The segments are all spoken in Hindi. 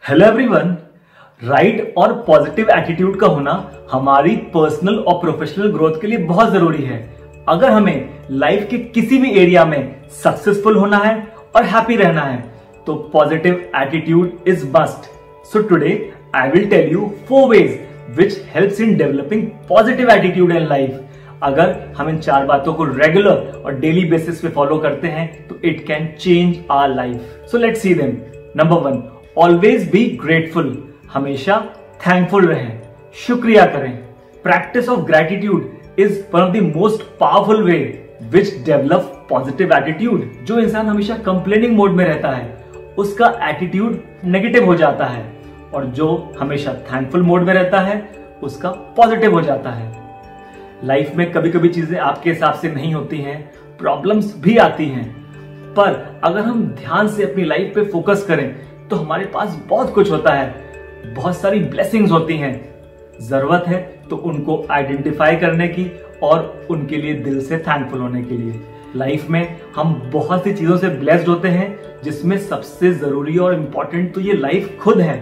Hello everyone. राइट और पॉजिटिव एटीट्यूड का होना हमारी पर्सनल और प्रोफेशनल ग्रोथ के लिए बहुत जरूरी है। अगर हमें लाइफ के किसी भी एरिया में सक्सेसफुल होना है और हैप्पी रहना है तो positive attitude is must. So today I will tell you 4 ways which helps in developing positive attitude in life। अगर हम इन 4 बातों को रेगुलर और डेली बेसिस पे फॉलो करते हैं तो it can change our life. So let's see them. Number 1, always be grateful. हमेशा थैंकफुल रहें, शुक्रिया करें। Practice of gratitude is one of the most powerful way which develop positive attitude. जो इंसान हमेशा कंप्लेनिंग मोड में रहता है उसका एटीट्यूड नेगेटिव हो जाता है और जो हमेशा थैंकफुल मोड में रहता है उसका पॉजिटिव हो जाता है। लाइफ में कभी कभी चीजें आपके हिसाब से नहीं होती हैं, प्रॉब्लम्स भी आती हैं, पर अगर हम ध्यान से अपनी लाइफ पे फोकस करें तो हमारे पास बहुत कुछ होता है, बहुत सारी ब्लेसिंग्स होती हैं। जरूरत है तो उनको आइडेंटिफाई करने की और उनके लिए दिल से थैंकफुल होने के लिए। लाइफ में हम बहुत सी चीजों से ब्लेस्ड होते हैं, जिसमें सबसे जरूरी और इम्पोर्टेंट तो ये लाइफ खुद है,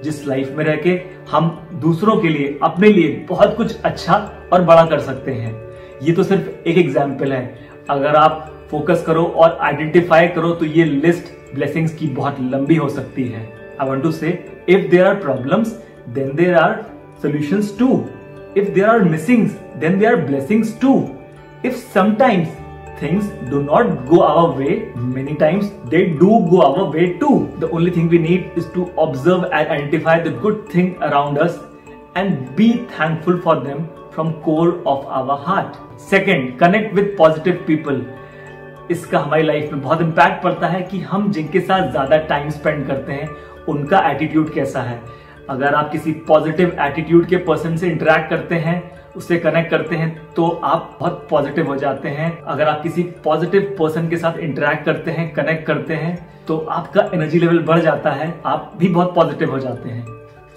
जिस लाइफ में रह के हम दूसरों के लिए, अपने लिए बहुत कुछ अच्छा और बड़ा कर सकते हैं। ये तो सिर्फ एक एग्जाम्पल है। अगर आप फोकस करो और आइडेंटिफाई करो तो ये लिस्ट ब्लेसिंग्स की बहुत लंबी हो सकती है। I want to say, if there are problems then there are solutions too. If there are missings then there are blessings too. If sometimes things do not go our way, many times they do go our way too. The only thing we need is to observe and identify the good thing around us and be thankful for them from core of our heart. Second, connect with positive people. इसका हमारी लाइफ में बहुत इम्पैक्ट पड़ता है कि हम जिनके साथ ज्यादा टाइम स्पेंड करते हैं उनका एटीट्यूड कैसा है। अगर आप किसी पॉजिटिव एटीट्यूड के पर्सन से इंटरेक्ट करते हैं, उससे कनेक्ट करते हैं तो आप बहुत पॉजिटिव हो जाते हैं। अगर आप किसी पॉजिटिव पर्सन के साथ इंटरेक्ट करते हैं, कनेक्ट करते हैं तो आपका एनर्जी लेवल बढ़ जाता है, आप भी बहुत पॉजिटिव हो जाते हैं।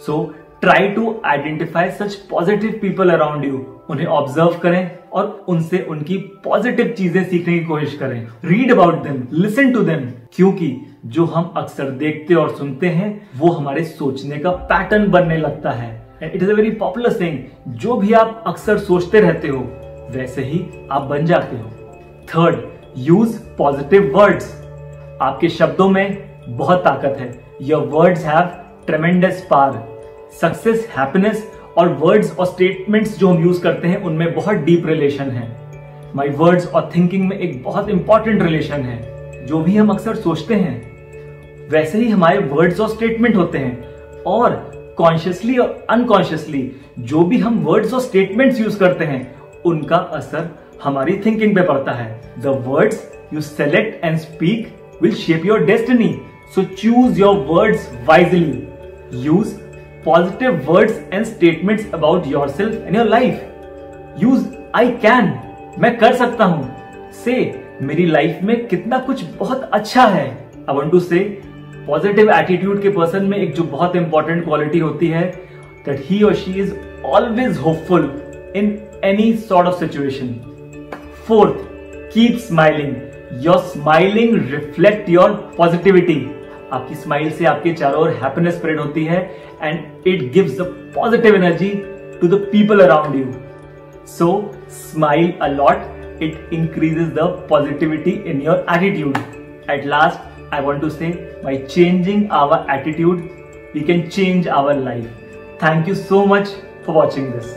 So try to identify such positive people around you. उन्हें ऑब्जर्व करें और उनसे उनकी पॉजिटिव चीजें सीखने की कोशिश करें। Read about them, listen to them, क्योंकि जो हम अक्सर देखते और सुनते हैं वो हमारे सोचने का पैटर्न बनने लगता है। It is a very popular saying, जो भी आप अक्सर सोचते रहते हो वैसे ही आप बन जाते हो। Third, use positive words. आपके शब्दों में बहुत ताकत है। Your words have ट्रेमेंडस power. Success, happiness और वर्ड्स और स्टेटमेंट्स जो हम यूज करते हैं उनमें बहुत डीप रिलेशन है। माय वर्ड्स और थिंकिंग में एक बहुत इंपॉर्टेंट रिलेशन है। जो भी हम अक्सर सोचते हैं वैसे ही हमारे वर्ड्स और स्टेटमेंट होते हैं, और कॉन्शियसली और अनकॉन्शियसली जो भी हम वर्ड्स और स्टेटमेंट्स यूज करते हैं उनका असर हमारी थिंकिंग पे पड़ता है। The words you select and speak will shape your destiny, so choose your words wisely. Use positive words and statements about yourself and your life. Use I can, मैं कर सकता हूं, से मेरी लाइफ में कितना कुछ बहुत अच्छा है। आई वांट टू से, पॉजिटिव एटीट्यूड के पर्सन में एक जो बहुत इंपॉर्टेंट क्वालिटी होती है दैट ही और she is always hopeful in any sort of situation. Fourth, keep smiling. Your smiling reflect your positivity. आपकी स्माइल से आपके चारों ओर हैप्पीनेस स्प्रेड होती है and it gives the positive energy to the people around you. So smile a lot, it increases the positivity in your attitude. At last, I want to say, by changing our attitude, we can change our life. Thank you so much for watching this.